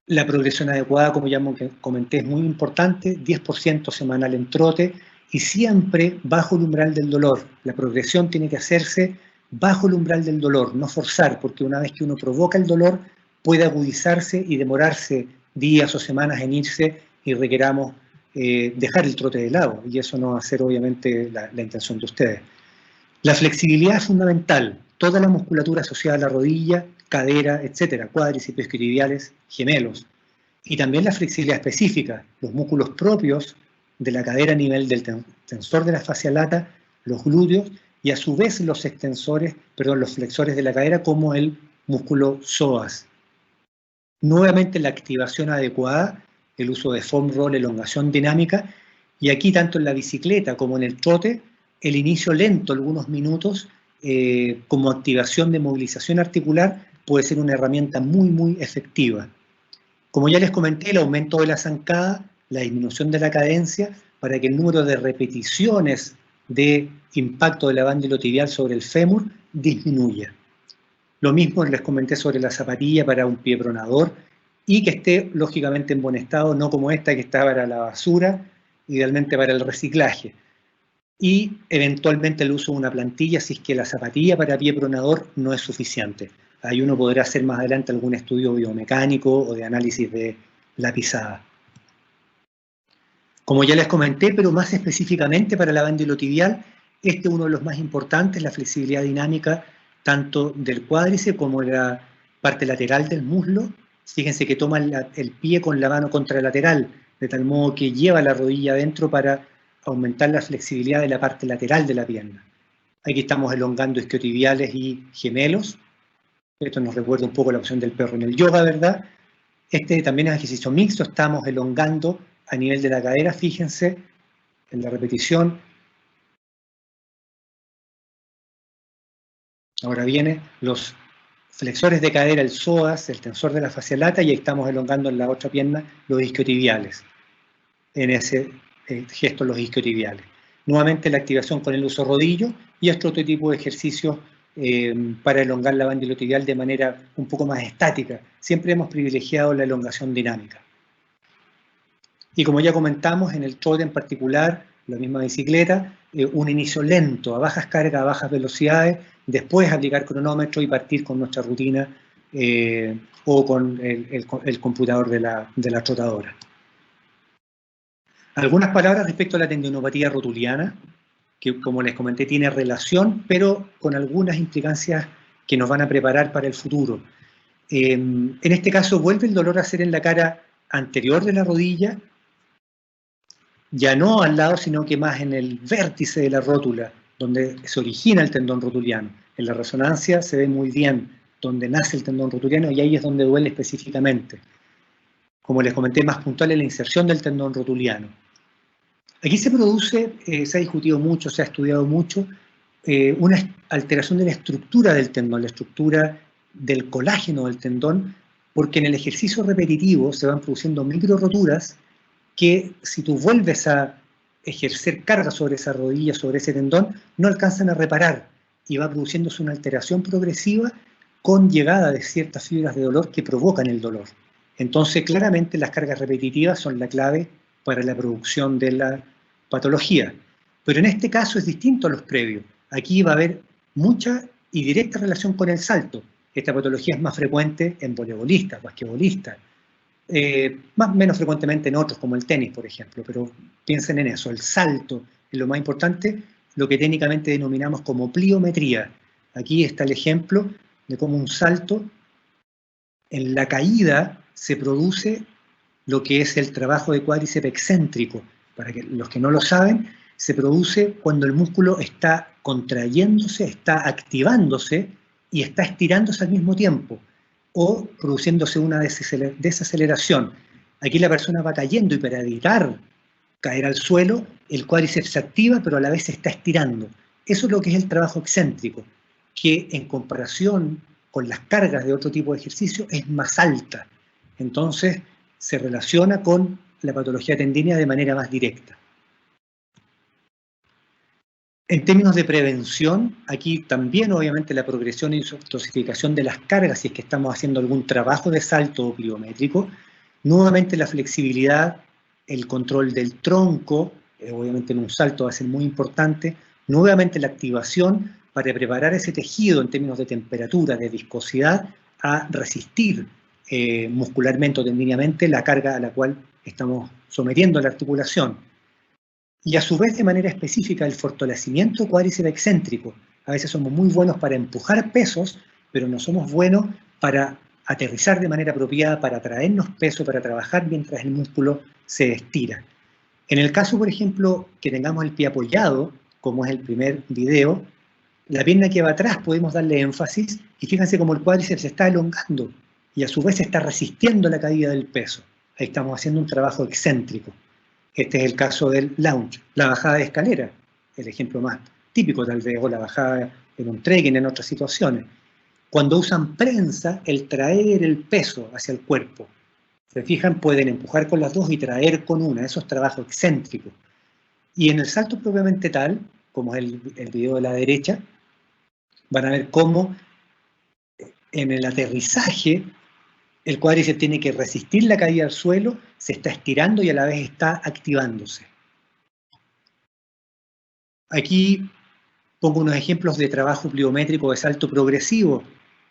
la progresión adecuada, como ya comenté, es muy importante, 10% semanal en trote y siempre bajo el umbral del dolor. La progresión tiene que hacerse bajo el umbral del dolor, no forzar, porque una vez que uno provoca el dolor, puede agudizarse y demorarse días o semanas en irse y requeramos dejar el trote de lado, y eso no va a ser obviamente la intención de ustedes. La flexibilidad es fundamental. Toda la musculatura asociada a la rodilla, cadera, etcétera, cuádriceps, isquiotibiales, gemelos. Y también la flexibilidad específica, los músculos propios de la cadera a nivel del tensor de la fascia lata, los glúteos, y a su vez los flexores de la cadera como el músculo psoas. Nuevamente la activación adecuada, el uso de foam roll, elongación dinámica, y aquí tanto en la bicicleta como en el trote, el inicio lento, algunos minutos, como activación de movilización articular, puede ser una herramienta muy efectiva. Como ya les comenté, el aumento de la zancada, la disminución de la cadencia, para que el número de repeticiones de impacto de la banda iliotibial sobre el fémur disminuya. Lo mismo les comenté sobre la zapatilla para un pie pronador y que esté lógicamente en buen estado, no como esta que está para la basura, idealmente para el reciclaje. Y eventualmente el uso de una plantilla si es que la zapatilla para pie pronador no es suficiente. Ahí uno podrá hacer más adelante algún estudio biomecánico o de análisis de la pisada. Como ya les comenté, pero más específicamente para la banda iliotibial, este es uno de los más importantes, la flexibilidad dinámica tanto del cuádriceps como de la parte lateral del muslo. Fíjense que toma el pie con la mano contralateral, de tal modo que lleva la rodilla adentro para aumentar la flexibilidad de la parte lateral de la pierna. Aquí estamos elongando isquiotibiales y gemelos. Esto nos recuerda un poco la opción del perro en el yoga, ¿verdad? Este también es ejercicio mixto, estamos elongando a nivel de la cadera, fíjense en la repetición. Ahora viene los flexores de cadera, el psoas, el tensor de la fascia lata, y ahí estamos elongando en la otra pierna los isquiotibiales. En ese gesto los isquiotibiales. Nuevamente la activación con el uso rodillo y otro tipo de ejercicios para elongar la banda iliotibial de manera un poco más estática. Siempre hemos privilegiado la elongación dinámica. Y como ya comentamos, en el trote en particular, la misma bicicleta, un inicio lento, a bajas cargas, a bajas velocidades, después aplicar cronómetro y partir con nuestra rutina o con el computador de la trotadora. Algunas palabras respecto a la tendinopatía rotuliana, que como les comenté tiene relación, pero con algunas implicancias que nos van a preparar para el futuro. En este caso vuelve el dolor a ser en la cara anterior de la rodilla, ya no al lado, sino que más en el vértice de la rótula, donde se origina el tendón rotuliano. En la resonancia se ve muy bien donde nace el tendón rotuliano y ahí es donde duele específicamente. Como les comenté, más puntual es la inserción del tendón rotuliano. Aquí se produce, se ha discutido mucho, se ha estudiado mucho, una alteración de la estructura del tendón, la estructura del colágeno del tendón, porque en el ejercicio repetitivo se van produciendo micro roturas que si tú vuelves a ejercer carga sobre esa rodilla, sobre ese tendón, no alcanzan a reparar y va produciéndose una alteración progresiva con llegada de ciertas fibras de dolor que provocan el dolor. Entonces, claramente las cargas repetitivas son la clave para la producción de la patología. Pero en este caso es distinto a los previos. Aquí va a haber mucha y directa relación con el salto. Esta patología es más frecuente en voleibolistas, basquetbolistas, menos frecuentemente en otros, como el tenis, por ejemplo, pero piensen en eso, el salto es lo más importante, lo que técnicamente denominamos como pliometría. Aquí está el ejemplo de cómo un salto, en la caída se produce lo que es el trabajo de cuádriceps excéntrico. Para que los que no lo saben, se produce cuando el músculo está contrayéndose, está activándose y está estirándose al mismo tiempo, o produciéndose una desaceleración. Aquí la persona va cayendo y para evitar caer al suelo, el cuádriceps se activa, pero a la vez se está estirando. Eso es lo que es el trabajo excéntrico, que en comparación con las cargas de otro tipo de ejercicio es más alta. Entonces, se relaciona con la patología tendínea de manera más directa. En términos de prevención, aquí también obviamente la progresión y dosificación de las cargas, si es que estamos haciendo algún trabajo de salto o pliométrico, nuevamente la flexibilidad, el control del tronco, obviamente en un salto va a ser muy importante, nuevamente la activación para preparar ese tejido en términos de temperatura, de viscosidad, a resistir muscularmente o tendíneamente la carga a la cual estamos sometiendo la articulación. Y a su vez, de manera específica, el fortalecimiento cuádriceps excéntrico. A veces somos muy buenos para empujar pesos, pero no somos buenos para aterrizar de manera apropiada, para traernos peso, para trabajar mientras el músculo se estira. En el caso, por ejemplo, que tengamos el pie apoyado, como es el primer video, la pierna que va atrás podemos darle énfasis y fíjense cómo el cuádriceps se está elongando y a su vez se está resistiendo la caída del peso. Ahí estamos haciendo un trabajo excéntrico. Este es el caso del lounge, la bajada de escalera, el ejemplo más típico tal vez, o la bajada en un trekking en otras situaciones. Cuando usan prensa, el traer el peso hacia el cuerpo. Se fijan, pueden empujar con las dos y traer con una, eso es trabajo excéntrico. Y en el salto propiamente tal, como es el video de la derecha, van a ver cómo en el aterrizaje el cuádriceps tiene que resistir la caída al suelo, se está estirando y a la vez está activándose. Aquí pongo unos ejemplos de trabajo pliométrico de salto progresivo.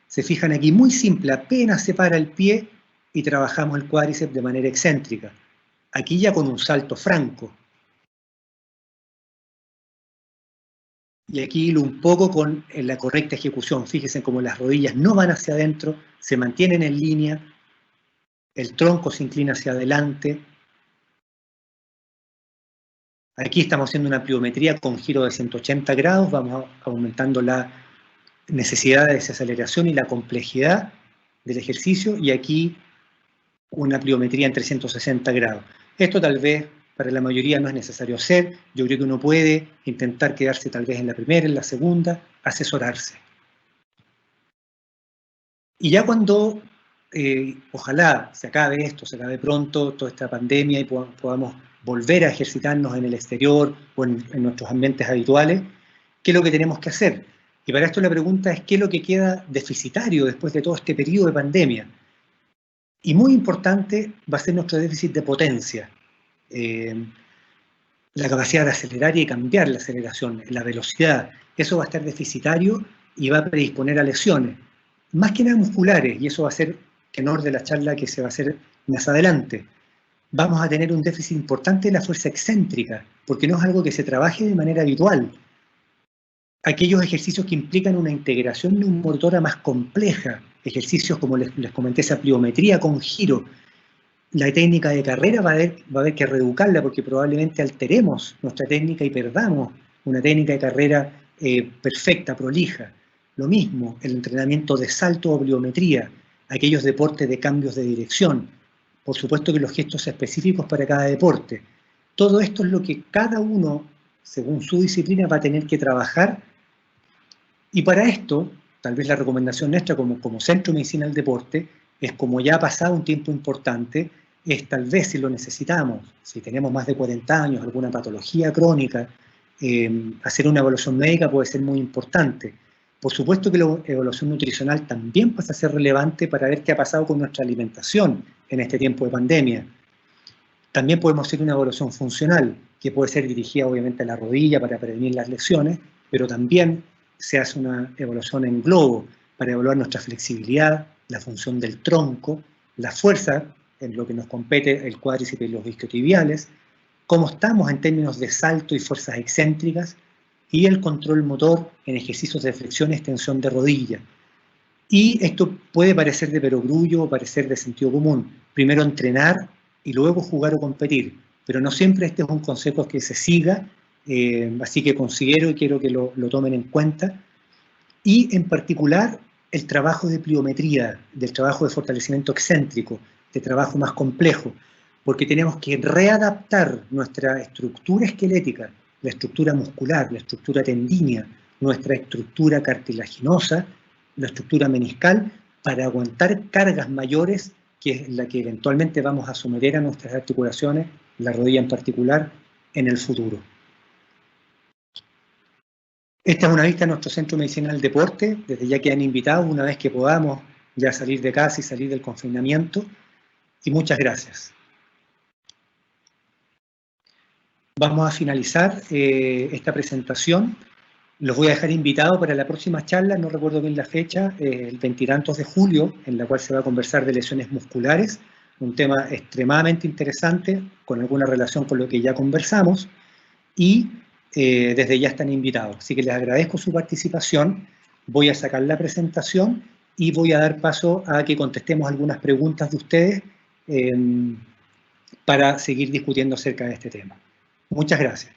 Se fijan aquí, muy simple, apenas se para el pie y trabajamos el cuádriceps de manera excéntrica. Aquí ya con un salto franco. Y aquí hilo un poco con la correcta ejecución. Fíjense cómo las rodillas no van hacia adentro, se mantienen en línea, el tronco se inclina hacia adelante. Aquí estamos haciendo una pliometría con giro de 180 grados, vamos aumentando la necesidad de desaceleración y la complejidad del ejercicio, y aquí una pliometría en 360 grados. Esto tal vez para la mayoría no es necesario hacer, yo creo que uno puede intentar quedarse tal vez en la primera, en la segunda, asesorarse. Y ya cuando, ojalá se acabe esto, se acabe pronto toda esta pandemia y podamos volver a ejercitarnos en el exterior o en nuestros ambientes habituales, ¿qué es lo que tenemos que hacer? Y para esto la pregunta es, ¿qué es lo que queda deficitario después de todo este periodo de pandemia? Y muy importante va a ser nuestro déficit de potencia, la capacidad de acelerar y cambiar la aceleración, la velocidad. Eso va a estar deficitario y va a predisponer a lesiones, más que nada musculares, y eso va a ser tenor de la charla que se va a hacer más adelante. Vamos a tener un déficit importante de la fuerza excéntrica, porque no es algo que se trabaje de manera habitual. Aquellos ejercicios que implican una integración motora más compleja, ejercicios como les comenté, esa pliometría con giro, la técnica de carrera va a haber que reeducarla porque probablemente alteremos nuestra técnica y perdamos una técnica de carrera perfecta, prolija. Lo mismo, el entrenamiento de salto o pliometría, aquellos deportes de cambios de dirección, por supuesto que los gestos específicos para cada deporte. Todo esto es lo que cada uno, según su disciplina, va a tener que trabajar, y para esto, tal vez la recomendación nuestra como Centro de Medicina del Deporte es, como ya ha pasado un tiempo importante, es tal vez si lo necesitamos, si tenemos más de 40 años, alguna patología crónica, hacer una evaluación médica puede ser muy importante. Por supuesto que la evaluación nutricional también pasa a ser relevante para ver qué ha pasado con nuestra alimentación en este tiempo de pandemia. También podemos hacer una evaluación funcional, que puede ser dirigida obviamente a la rodilla para prevenir las lesiones, pero también se hace una evaluación en globo para evaluar nuestra flexibilidad, la función del tronco, la fuerza, en lo que nos compete el cuádriceps y los isquiotibiales, cómo estamos en términos de salto y fuerzas excéntricas, y el control motor en ejercicios de flexión y extensión de rodilla. Y esto puede parecer de perogrullo o parecer de sentido común. Primero entrenar y luego jugar o competir. Pero no siempre este es un concepto que se siga, así que considero y quiero que lo tomen en cuenta. Y en particular el trabajo de pliometría, del trabajo de fortalecimiento excéntrico, de trabajo más complejo, porque tenemos que readaptar nuestra estructura esquelética, la estructura muscular, la estructura tendínea, nuestra estructura cartilaginosa, la estructura meniscal, para aguantar cargas mayores, que es la que eventualmente vamos a someter a nuestras articulaciones, la rodilla en particular, en el futuro. Esta es una vista de nuestro Centro Medicinal del Deporte, desde ya quedan invitados una vez que podamos ya salir de casa y salir del confinamiento, y muchas gracias. Vamos a finalizar esta presentación. Los voy a dejar invitados para la próxima charla, no recuerdo bien la fecha, el 20 y tantos de julio, en la cual se va a conversar de lesiones musculares, un tema extremadamente interesante, con alguna relación con lo que ya conversamos, y desde ya están invitados. Así que les agradezco su participación, voy a sacar la presentación y voy a dar paso a que contestemos algunas preguntas de ustedes para seguir discutiendo acerca de este tema. Muchas gracias.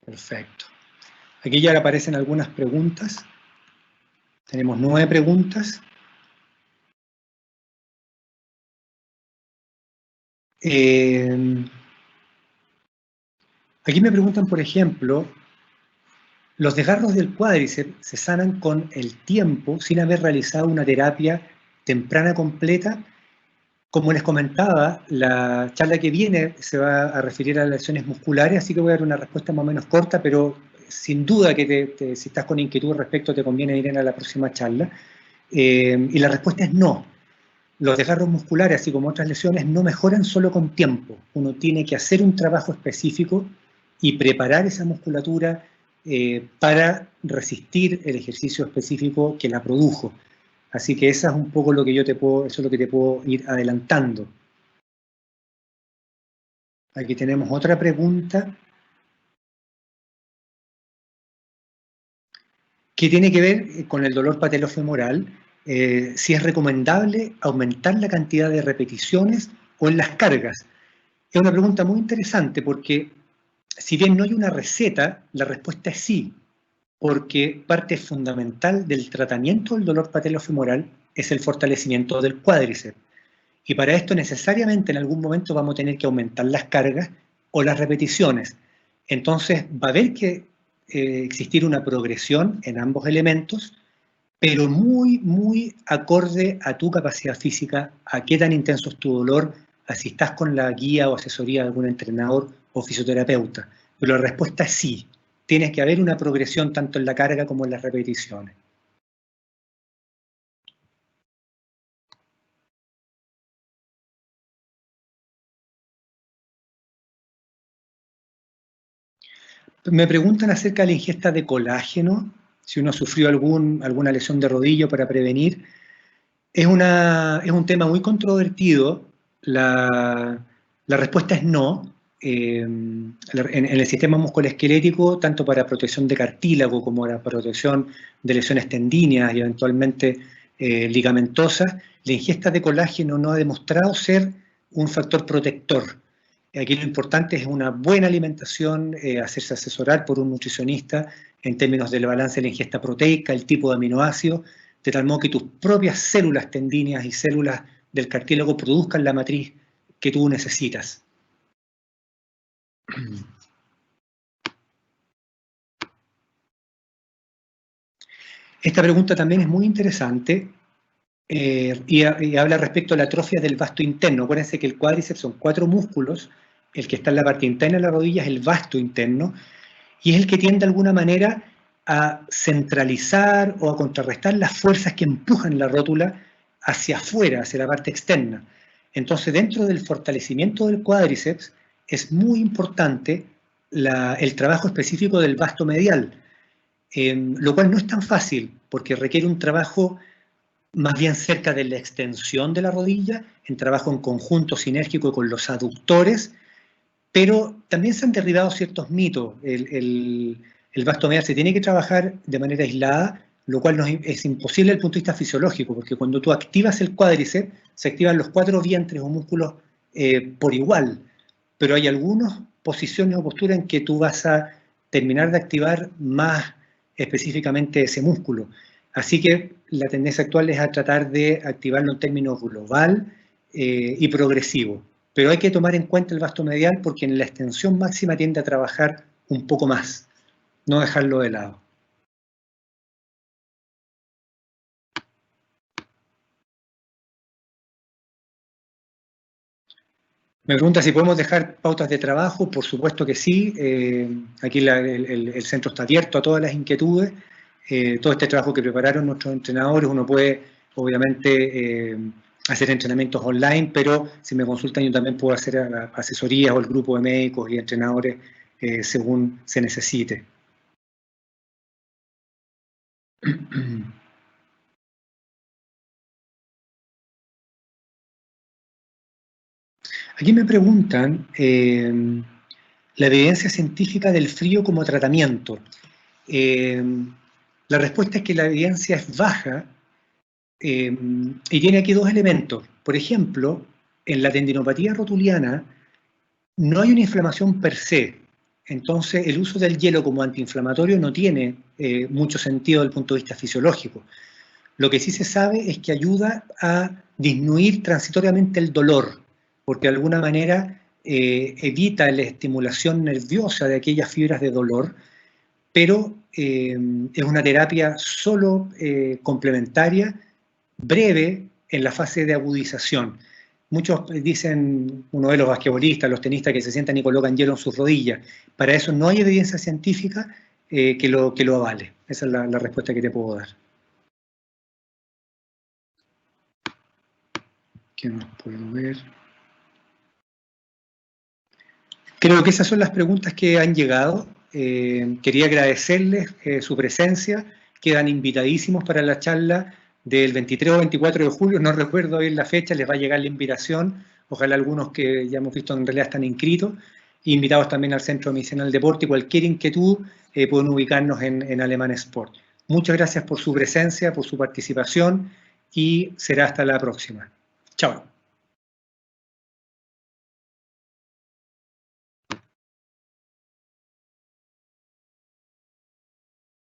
Perfecto. Aquí ya aparecen algunas preguntas. Tenemos 9 preguntas. Aquí me preguntan, por ejemplo, los desgarros del cuádriceps se sanan con el tiempo sin haber realizado una terapia temprana completa. Como les comentaba, la charla que viene se va a referir a lesiones musculares, así que voy a dar una respuesta más o menos corta, pero sin duda que si estás con inquietud al respecto te conviene ir a la próxima charla. Y la respuesta es no. Los desgarros musculares, así como otras lesiones, no mejoran solo con tiempo. Uno tiene que hacer un trabajo específico y preparar esa musculatura para resistir el ejercicio específico que la produjo. Así que eso es un poco lo que eso es lo que te puedo ir adelantando. Aquí tenemos otra pregunta que tiene que ver con el dolor patelofemoral. Si es recomendable aumentar la cantidad de repeticiones o en las cargas. Es una pregunta muy interesante porque si bien no hay una receta, la respuesta es sí, porque parte fundamental del tratamiento del dolor patelofemoral es el fortalecimiento del cuádriceps. Y para esto necesariamente en algún momento vamos a tener que aumentar las cargas o las repeticiones. Entonces va a haber que existir una progresión en ambos elementos, pero muy, muy acorde a tu capacidad física, a qué tan intenso es tu dolor, a si estás con la guía o asesoría de algún entrenador o fisioterapeuta. Pero la respuesta es sí. Tienes que haber una progresión tanto en la carga como en las repeticiones. Me preguntan acerca de la ingesta de colágeno, si uno sufrió alguna lesión de rodillo para prevenir. Es un tema muy controvertido. La respuesta es no. En el sistema musculoesquelético, tanto para protección de cartílago como para protección de lesiones tendíneas y eventualmente ligamentosas, la ingesta de colágeno no ha demostrado ser un factor protector. Aquí lo importante es una buena alimentación, hacerse asesorar por un nutricionista en términos del balance de la ingesta proteica, el tipo de aminoácidos, de tal modo que tus propias células tendíneas y células del cartílago produzcan la matriz que tú necesitas. Esta pregunta también es muy interesante y habla respecto a la atrofia del vasto interno. Acuérdense que el cuádriceps son 4 músculos, el que está en la parte interna de la rodilla es el vasto interno, y es el que tiende de alguna manera a centralizar o a contrarrestar las fuerzas que empujan la rótula hacia afuera, hacia la parte externa. Entonces, dentro del fortalecimiento del cuádriceps, es muy importante el trabajo específico del vasto medial, lo cual no es tan fácil, porque requiere un trabajo más bien cerca de la extensión de la rodilla, en trabajo en conjunto sinérgico con los aductores, pero también se han derribado ciertos mitos. El vasto medial se tiene que trabajar de manera aislada, lo cual es imposible desde el punto de vista fisiológico, porque cuando tú activas el cuádriceps, se activan los 4 vientres o músculos por igual, pero hay algunas posiciones o posturas en que tú vas a terminar de activar más específicamente ese músculo. Así que la tendencia actual es a tratar de activarlo en términos global y progresivo. Pero hay que tomar en cuenta el vasto medial porque en la extensión máxima tiende a trabajar un poco más, no dejarlo de lado. Me pregunta si podemos dejar pautas de trabajo, por supuesto que sí. Aquí el centro está abierto a todas las inquietudes. Todo este trabajo que prepararon nuestros entrenadores, uno puede obviamente hacer entrenamientos online, pero si me consultan yo también puedo hacer asesorías o el grupo de médicos y entrenadores según se necesite. Aquí me preguntan la evidencia científica del frío como tratamiento. La respuesta es que la evidencia es baja y tiene aquí 2 elementos. Por ejemplo, en la tendinopatía rotuliana no hay una inflamación per se. Entonces, el uso del hielo como antiinflamatorio no tiene mucho sentido desde el punto de vista fisiológico. Lo que sí se sabe es que ayuda a disminuir transitoriamente el dolor. porque de alguna manera evita la estimulación nerviosa de aquellas fibras de dolor, pero es una terapia solo complementaria, breve, en la fase de agudización. Muchos dicen, uno de los basquetbolistas, los tenistas, que se sientan y colocan hielo en sus rodillas. Para eso no hay evidencia científica que lo avale. Esa es la respuesta que te puedo dar. ¿Qué más puedo ver? Creo que esas son las preguntas que han llegado. Quería agradecerles su presencia. Quedan invitadísimos para la charla del 23 o 24 de julio. No recuerdo bien la fecha, les va a llegar la invitación. Ojalá algunos que ya hemos visto en realidad están inscritos. Invitados también al Centro de Medicina del Deporte. Y cualquier inquietud pueden ubicarnos en Alemán Sport. Muchas gracias por su presencia, por su participación y será hasta la próxima. Chao.